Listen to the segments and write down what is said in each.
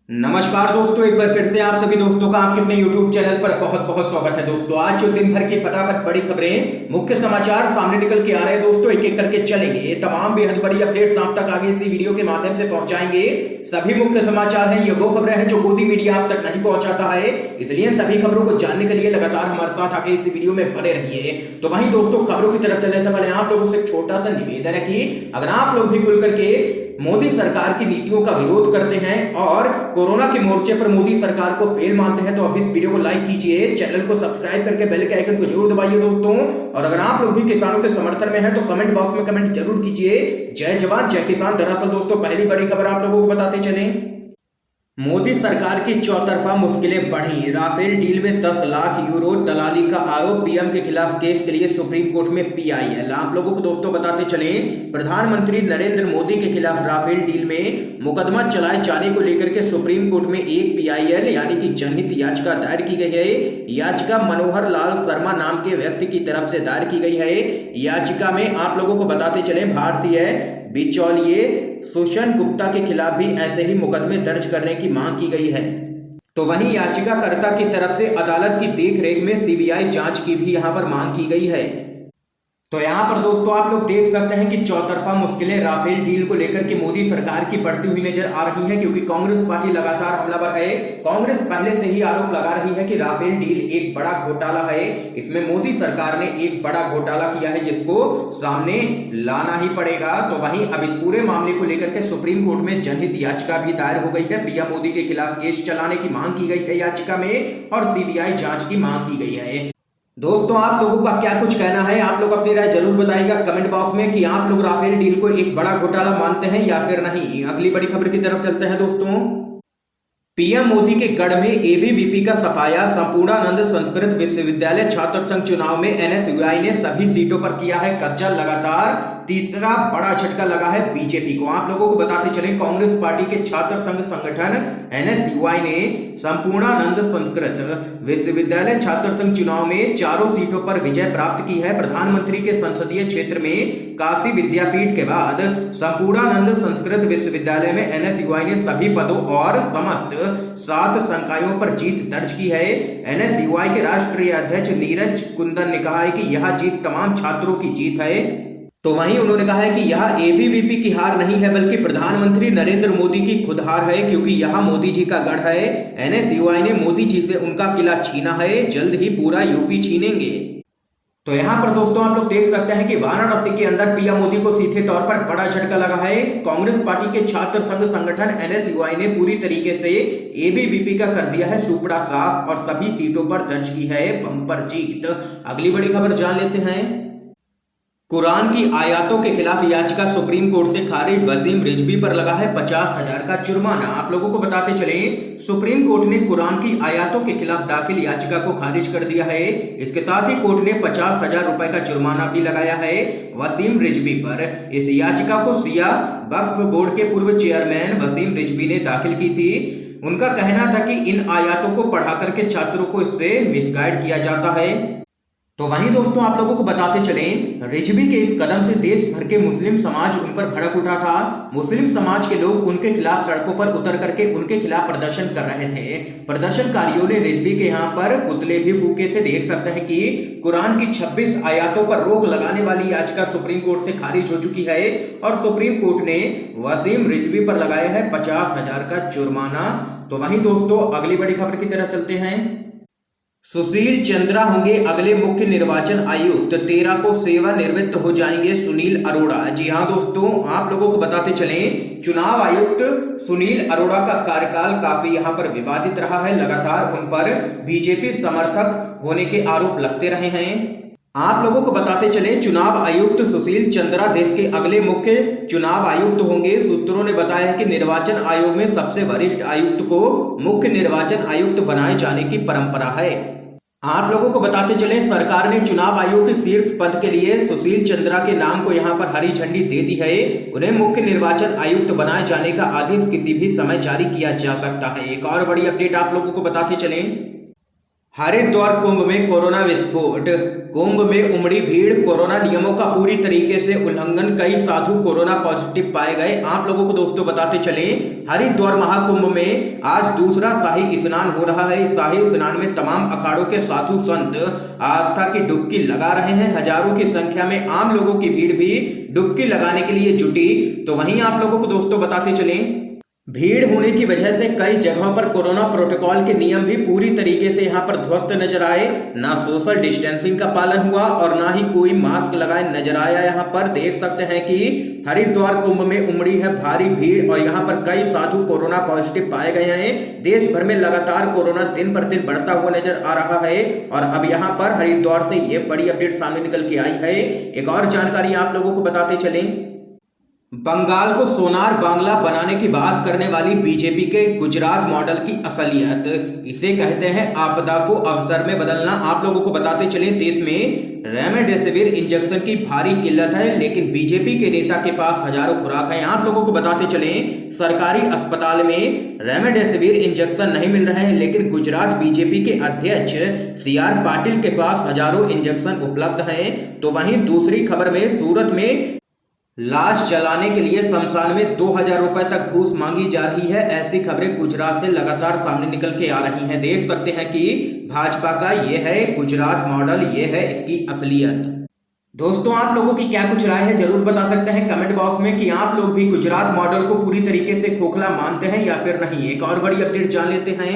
नमस्कार दोस्तों, एक बार फिर से आप सभी दोस्तों का आपके अपने YouTube चैनल पर बहुत बहुत स्वागत है। दोस्तों आज जो दिन भर की फटाफट बड़ी खबरें, मुख्य समाचार सामने निकल के आ रहे हैं दोस्तों, एक एक करके चलेंगे। तमाम बेहद बड़ी अपडेट्स आप तक आगे इसी वीडियो के माध्यम से पहुंचाएंगे। सभी मुख्य समाचार हैं, ये वो खबरें हैं जो गोदी मीडिया आप तक नहीं पहुंचाता है, इसलिए इन सभी खबरों को जानने के लिए लगातार हमारे साथ आगे इसी वीडियो में बने रहिए। तो वहीं दोस्तों खबरों की तरफ चलने से पहले आप लोगों से एक छोटा सा निवेदन है कि अगर आप लोग भी खुल करके मोदी सरकार की नीतियों का विरोध करते हैं और कोरोना के मोर्चे पर मोदी सरकार को फेल मानते हैं तो अब इस वीडियो को लाइक कीजिए, चैनल को सब्सक्राइब करके बेल के आइकन को जरूर दबाइए दोस्तों। और अगर आप लोग भी किसानों के समर्थन में हैं तो कमेंट बॉक्स में कमेंट जरूर कीजिए, जय जवान जय किसान। दरअसल दोस्तों पहली बड़ी खबर आप लोगों को बताते चलें, मोदी सरकार की चौतरफा मुश्किलें बढ़ी, राफेल डील में 10 लाख यूरो दलाली का आरोप, पीएम के खिलाफ केस के लिए सुप्रीम कोर्ट में पीआईएल। आप लोगों को दोस्तों बताते चलें, प्रधानमंत्री नरेंद्र मोदी के खिलाफ राफेल डील में मुकदमा चलाए जाने को लेकर के सुप्रीम कोर्ट में एक पीआईएल यानी कि जनहित याचिका दायर की गई है। याचिका मनोहर लाल शर्मा नाम के व्यक्ति की तरफ से दायर की गई है। याचिका में आप लोगों को बताते चले, भारतीय बिचौलिए सुषन गुप्ता के खिलाफ भी ऐसे ही मुकदमे दर्ज करने की मांग की गई है। तो वहीं याचिकाकर्ता की तरफ से अदालत की देखरेख में सीबीआई जांच की भी यहां पर मांग की गई है। तो यहाँ पर दोस्तों आप लोग देख सकते हैं कि चौतरफा मुश्किलें राफेल डील को लेकर के मोदी सरकार की बढ़ती हुई नजर आ रही है, क्योंकि कांग्रेस पार्टी लगातार हमलावर है। कांग्रेस पहले से ही आरोप लगा रही है कि राफेल डील एक बड़ा घोटाला है, इसमें मोदी सरकार ने एक बड़ा घोटाला किया है जिसको सामने लाना ही पड़ेगा। तो वहीं अब इस पूरे मामले को लेकर के सुप्रीम कोर्ट में जनहित याचिका भी दायर हो गई है। पीएम मोदी के खिलाफ केस चलाने की मांग की गई है याचिका में, और सीबीआई जांच की मांग की गई है। दोस्तों आप लोगों का क्या कुछ कहना है, आप लोग अपनी राय जरूर बताइएगा कमेंट बॉक्स में कि आप लोग राफेल डील को एक बड़ा घोटाला मानते हैं या फिर नहीं। अगली बड़ी खबर की तरफ चलते हैं दोस्तों, पीएम मोदी के गढ़ में एबीवीपी का सफाया, संपूर्णानंद संस्कृत विश्वविद्यालय छात्र संघ चुनाव में एनएसयूआई ने सभी सीटों पर किया है कब्जा। लगातार तीसरा बड़ा झटका लगा है बीजेपी को। आप लोगों को बताते चलें, कांग्रेस पार्टी के छात्र संघ संगठन एनएसयूआई ने संपूर्णानंद संस्कृत विश्वविद्यालय छात्र संघ चुनाव में चारों सीटों पर विजय प्राप्त की है। प्रधानमंत्री के संसदीय क्षेत्र में काशी विद्यापीठ के बाद संपूर्णानंद संस्कृत विश्वविद्यालय में एनएसयूआई ने सभी पदों और समस्त 7 संकायों पर जीत दर्ज की है। एनएसयूआई के राष्ट्रीय अध्यक्ष नीरज कुंदन ने कहा है कि यह जीत तमाम छात्रों की जीत है। तो वहीं उन्होंने कहा है कि यह एबीवीपी की हार नहीं है बल्कि प्रधानमंत्री नरेंद्र मोदी की खुद हार है, क्योंकि यह मोदी जी का गढ़ है। एनएसयूआई ने मोदी जी से उनका किला छीना है, जल्द ही पूरा यूपी छीनेंगे। तो यहाँ पर दोस्तों आप लोग देख सकते हैं कि वाराणसी के अंदर पीएम मोदी को सीधे तौर पर बड़ा झटका लगा है। कांग्रेस पार्टी के छात्र संघ संगठन एनएसयूआई ने पूरी तरीके से एबीवीपी का कर दिया है सुपड़ा साफ और सभी सीटों पर दर्ज की है बम्पर जीत। अगली बड़ी खबर जान लेते हैं, कुरान की आयतों के खिलाफ याचिका सुप्रीम कोर्ट से खारिज, वसीम रिजवी पर लगा है 50,000 का जुर्माना। आप लोगों को बताते चलें, सुप्रीम कोर्ट ने कुरान की आयतों के खिलाफ दाखिल याचिका को खारिज कर दिया है। इसके साथ ही कोर्ट ने 50,000 रुपए का जुर्माना भी लगाया है वसीम रिजवी पर। इस याचिका को शिया वक्फ बोर्ड के पूर्व चेयरमैन वसीम रिजवी ने दाखिल की थी। उनका कहना था कि इन आयतों को पढ़ा करके छात्रों को इससे मिसगाइड किया जाता है। तो वहीं दोस्तों आप लोगों को बताते चलें, रिजवी के इस कदम से देश भर के मुस्लिम समाज उन पर भड़क उठा था। मुस्लिम समाज के लोग उनके खिलाफ सड़कों पर उतर करके उनके खिलाफ प्रदर्शन कर रहे थे। प्रदर्शनकारियों ने रिजवी के यहाँ पर पुतले भी फूके थे। देख सकते हैं कि कुरान की 26 आयतों पर रोक लगाने वाली याचिका सुप्रीम कोर्ट से खारिज हो चुकी है और सुप्रीम कोर्ट ने वसीम रिजवी पर लगाया है 50,000 का जुर्माना। तो वहीं दोस्तों अगली बड़ी खबर की तरफ चलते हैं, सुशील चंद्रा होंगे अगले मुख्य निर्वाचन आयुक्त, 13 को सेवानिवृत्त हो जाएंगे सुनील अरोड़ा। जी हां दोस्तों आप लोगों को बताते चलें, चुनाव आयुक्त सुनील अरोड़ा का कार्यकाल काफी यहां पर विवादित रहा है। लगातार उन पर बीजेपी समर्थक होने के आरोप लगते रहे हैं। आप लोगों को बताते चले, चुनाव आयुक्त सुशील चंद्रा देश के अगले मुख्य चुनाव आयुक्त होंगे। सूत्रों ने बताया है कि निर्वाचन आयोग में सबसे वरिष्ठ आयुक्त को मुख्य निर्वाचन आयुक्त बनाए जाने की परंपरा है। आप लोगों को बताते चले, सरकार ने चुनाव आयोग के शीर्ष पद के लिए सुशील चंद्रा के नाम को यहां पर हरी झंडी दे दी है। उन्हें मुख्य निर्वाचन आयुक्त बनाए जाने का आदेश किसी भी समय जारी किया जा सकता है। एक और बड़ी अपडेट आप लोगों को बताते चलें, हरिद्वार कुंभ में कोरोना विस्फोट। कुंभ में उमड़ी भीड़, कोरोना नियमों का पूरी तरीके से उल्लंघन, कई साधु कोरोना पॉजिटिव पाए गए। आप लोगों को दोस्तों बताते चले, हरिद्वार महाकुंभ में आज दूसरा शाही स्नान हो रहा है। इस शाही स्नान में तमाम अखाड़ों के साधु संत आस्था की डुबकी लगा रहे हैं। हजारों की संख्या में आम लोगों की भीड़ भी डुबकी लगाने के लिए जुटी। तो वहीं आप लोगों को दोस्तों बताते चले, भीड़ होने की वजह से कई जगहों पर कोरोना प्रोटोकॉल के नियम भी पूरी तरीके से यहां पर ध्वस्त नजर आए। ना सोशल डिस्टेंसिंग का पालन हुआ और ना ही कोई मास्क लगाए नजर आया। यहां पर देख सकते हैं कि हरिद्वार कुंभ में उमड़ी है भारी भीड़ और यहां पर कई साधु कोरोना पॉजिटिव पाए गए हैं। देश भर में लगातार कोरोना दिन पर दिन बढ़ता हुआ नजर आ रहा है और अब यहां पर हरिद्वार से ये बड़ी अपडेट सामने निकल के आई है। एक और जानकारी आप लोगों को बताते चलें, बंगाल को सोनार बांग्ला बनाने की बात करने वाली बीजेपी के गुजरात मॉडल की असलियत, इसे कहते हैं आपदा को अवसर में बदलना। आप लोगों को बताते चलें, देश में रेमडेसिविर इंजेक्शन की भारी किल्लत है, लेकिन बीजेपी के नेता के पास हजारों खुराक हैं। आप लोगों को बताते चलें, सरकारी अस्पताल में रेमडेसिविर इंजेक्शन नहीं मिल रहे हैं, लेकिन गुजरात बीजेपी के अध्यक्ष CR पाटिल के पास हजारों इंजेक्शन उपलब्ध हैं। तो वहीं दूसरी खबर में, सूरत में लाश जलाने के लिए शमशान में 2000 रुपए तक घूस मांगी जा रही है। ऐसी खबरें गुजरात से लगातार सामने निकल के आ रही हैं। देख सकते हैं कि भाजपा का ये है गुजरात मॉडल, ये है इसकी असलियत। दोस्तों, आप लोगों की क्या कुछ राय है जरूर बता सकते हैं कमेंट बॉक्स में कि आप लोग भी गुजरात मॉडल को पूरी तरीके से खोखला मानते हैं या फिर नहीं। एक और बड़ी अपडेट जान लेते हैं,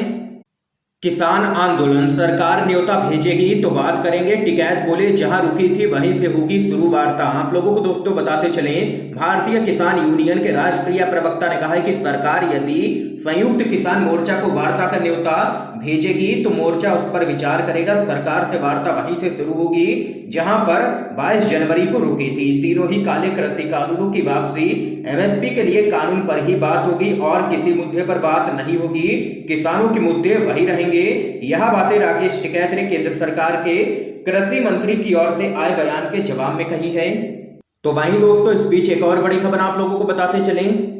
किसान आंदोलन, सरकार न्योता भेजेगी तो बात करेंगे। टिकैत बोले, जहां रुकी थी वहीं से होगी शुरू वार्ता। आप लोगों को दोस्तों बताते चलें, भारतीय किसान यूनियन के राष्ट्रीय प्रवक्ता ने कहा है कि सरकार यदि संयुक्त किसान मोर्चा को वार्ता का न्योता भेजेगी तो मोर्चा उस पर विचार करेगा। सरकार से वार्ता वहीं से शुरू होगी जहां पर 22 जनवरी को रुकी थी। तीनों ही काले कृषि कानूनों की वापसी, MSP के लिए कानून पर ही बात होगी और किसी मुद्दे पर बात नहीं होगी। किसानों के मुद्दे वही रहेंगे। यह बातें राकेश टिकैत ने केंद्र सरकार के कृषि मंत्री की ओर से आए बयान के जवाब में कही है। तो वहीं दोस्तों, इस बीच एक और बड़ी खबर आप लोगों को बताते चलें,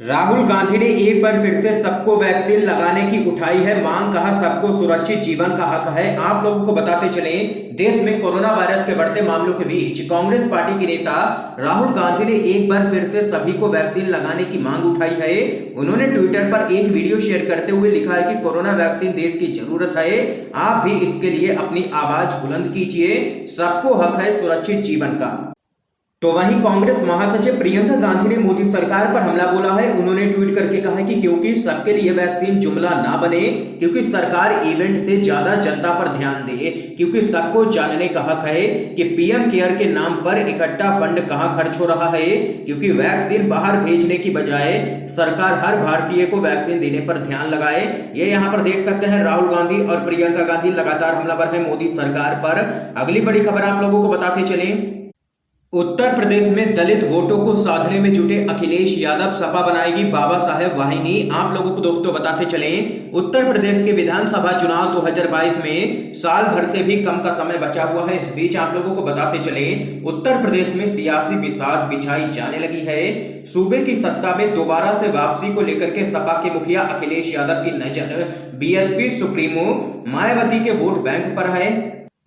राहुल गांधी ने एक बार फिर से सबको वैक्सीन लगाने की उठाई है मांग। कहा, सबको सुरक्षित जीवन का हक है। आप लोगों को बताते चलें, देश में कोरोना वायरस के बढ़ते मामलों के बीच कांग्रेस पार्टी के नेता राहुल गांधी ने एक बार फिर से सभी को वैक्सीन लगाने की मांग उठाई है। उन्होंने ट्विटर पर एक वीडियो शेयर करते हुए लिखा है कि कोरोना वैक्सीन देश की जरूरत है, आप भी इसके लिए अपनी आवाज बुलंद कीजिए। सबको हक है सुरक्षित जीवन का। तो वहीं कांग्रेस महासचिव प्रियंका गांधी ने मोदी सरकार पर हमला बोला है। उन्होंने ट्वीट करके कहा कि क्योंकि सबके लिए वैक्सीन जुमला ना बने, क्योंकि सरकार इवेंट से ज्यादा जनता पर ध्यान दे, क्योंकि सबको जानने का हक है कि PM केयर के नाम पर इकट्ठा फंड कहां खर्च हो रहा है, क्योंकि वैक्सीन बाहर भेजने की बजाय सरकार हर भारतीय को वैक्सीन देने पर ध्यान लगाए। ये यहाँ पर देख सकते हैं, राहुल गांधी और प्रियंका गांधी लगातार हमलावर है मोदी सरकार पर। अगली बड़ी खबर आप लोगों को बताते चलें, उत्तर प्रदेश में दलित वोटों को साधने में जुटे अखिलेश यादव, सपा बनाएगी बाबा साहेब वाहिनी। आप लोगों को दोस्तों बताते चलें, उत्तर प्रदेश के विधानसभा चुनाव 2022 में साल भर से भी कम का समय बचा हुआ है। इस बीच आप लोगों को बताते चलें, उत्तर प्रदेश में सियासी बिसात बिछाई जाने लगी है। सूबे की सत्ता में दोबारा से वापसी को लेकर के सपा के मुखिया अखिलेश यादव की नजर BSP सुप्रीमो मायावती के वोट बैंक पर है।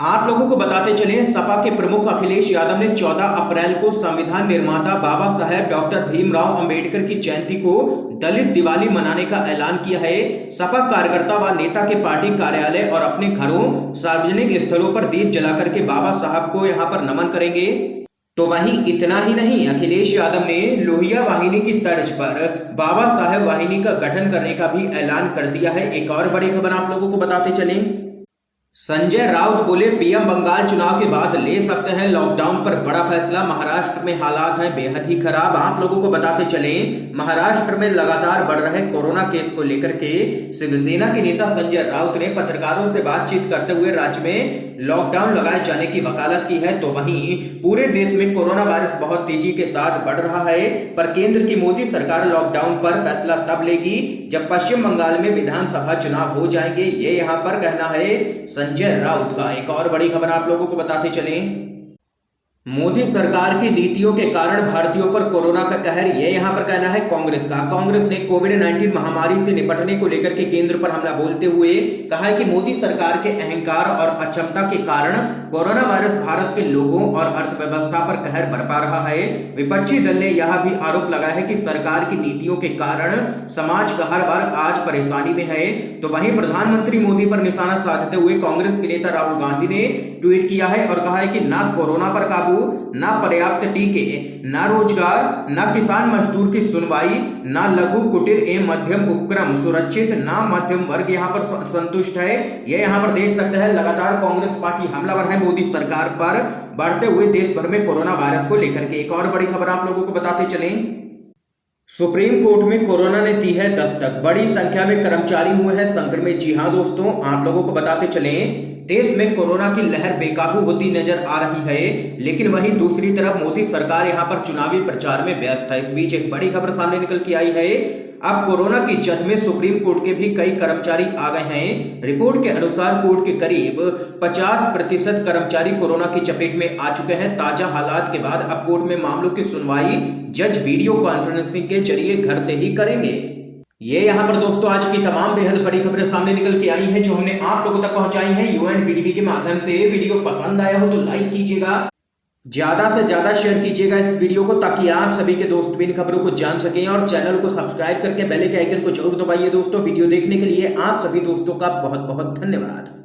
आप लोगों को बताते चलें, सपा के प्रमुख अखिलेश यादव ने 14 अप्रैल को संविधान निर्माता बाबा साहेब डॉक्टर भीमराव अंबेडकर की जयंती को दलित दिवाली मनाने का ऐलान किया है। सपा कार्यकर्ता व नेता के पार्टी कार्यालय और अपने घरों, सार्वजनिक स्थलों पर दीप जलाकर के बाबा साहब को यहां पर नमन करेंगे। तो वहीं इतना ही नहीं, अखिलेश यादव ने लोहिया वाहिनी की तर्ज पर बाबा साहेब वाहिनी का गठन करने का भी ऐलान कर दिया है। एक और बड़ी खबर आप लोगों को बताते चलें, संजय राउत बोले, PM बंगाल चुनाव के बाद ले सकते हैं लॉकडाउन पर बड़ा फैसला। महाराष्ट्र में हालात हैं बेहद ही खराब। आप लोगों को बताते चलें, महाराष्ट्र में लगातार बढ़ रहे कोरोना केस को लेकर के शिवसेना के नेता संजय राउत ने पत्रकारों से बातचीत करते हुए राज्य में लॉकडाउन लगाए जाने की वकालत की है। तो वहीं पूरे देश में कोरोना वायरस बहुत तेजी के साथ बढ़ रहा है, पर केंद्र की मोदी सरकार लॉकडाउन पर फैसला तब लेगी जब पश्चिम बंगाल में विधानसभा चुनाव हो जाएंगे। ये यहाँ पर कहना है संजय राउत का। एक और बड़ी खबर आप लोगों को बताते चलें, मोदी सरकार की नीतियों के कारण भारतीयों पर कोरोना का कहर, ये यहाँ पर कहना है कांग्रेस का। कांग्रेस ने कोविड-19 महामारी से निपटने को लेकर के केंद्र पर हमला बोलते हुए कहा है कि मोदी सरकार के अहंकार और अक्षमता के कारण कोरोना वायरस भारत के लोगों और अर्थव्यवस्था पर कहर बरपा रहा है। विपक्षी दल ने यह भी आरोप लगाया है कि सरकार की नीतियों के कारण समाज का हर वर्ग आज परेशानी में है। तो वहीं प्रधानमंत्री मोदी पर निशाना साधते हुए कांग्रेस के नेता राहुल गांधी ने ट्वीट किया है और कहा है कि ना कोरोना पर काबू, ना पर्याप्त टीके, ना रोजगार, ना किसान मजदूर की सुनवाई, ना लघु कुटीर एवं मध्यम उपक्रम सुरक्षित, ना मध्यम वर्ग यहाँ पर संतुष्ट है। ये यहाँ पर देख सकते हैं लगातार कांग्रेस पार्टी हमलावर है मोदी सरकार पर, बढ़ते हुए देश भर में कोरोना वायरस को लेकर के। एक और बड़ी खबर आप लोगों को बताते चलें। सुप्रीम कोर्ट में कोरोना ने दी है दस्तक, बड़ी संख्या में कर्मचारी हुए हैं संक्रमित। जी हां दोस्तों, आप लोगों को बताते चलें, देश में कोरोना की लहर बेकाबू होती नजर आ रही है, लेकिन वहीं दूसरी तरफ मोदी सरकार यहां पर चुनावी प्रचार में व्यस्त है। इस बीच एक बड़ी खबर सामने निकल के आई है। अब कोरोना की जद में सुप्रीम कोर्ट के भी कई कर्मचारी आ गए हैं। रिपोर्ट के अनुसार कोर्ट के करीब 50% कर्मचारी कोरोना की चपेट में आ चुके हैं। ताजा हालात के बाद अब कोर्ट में मामलों की सुनवाई जज वीडियो कॉन्फ्रेंसिंग के जरिए घर से ही करेंगे। ये यहाँ पर दोस्तों आज की तमाम बेहद बड़ी खबरें सामने निकल के आई हैं जो हमने आप लोगों तक पहुंचाई हैं यूएनवीडीवी के माध्यम से। वीडियो पसंद आया हो तो लाइक कीजिएगा, ज्यादा से ज्यादा शेयर कीजिएगा इस वीडियो को, ताकि आप सभी के दोस्त भी इन खबरों को जान सकें। और चैनल को सब्सक्राइब करके बेल के आइकन को जरूर दबाइए दोस्तों। वीडियो देखने के लिए आप सभी दोस्तों का बहुत बहुत धन्यवाद।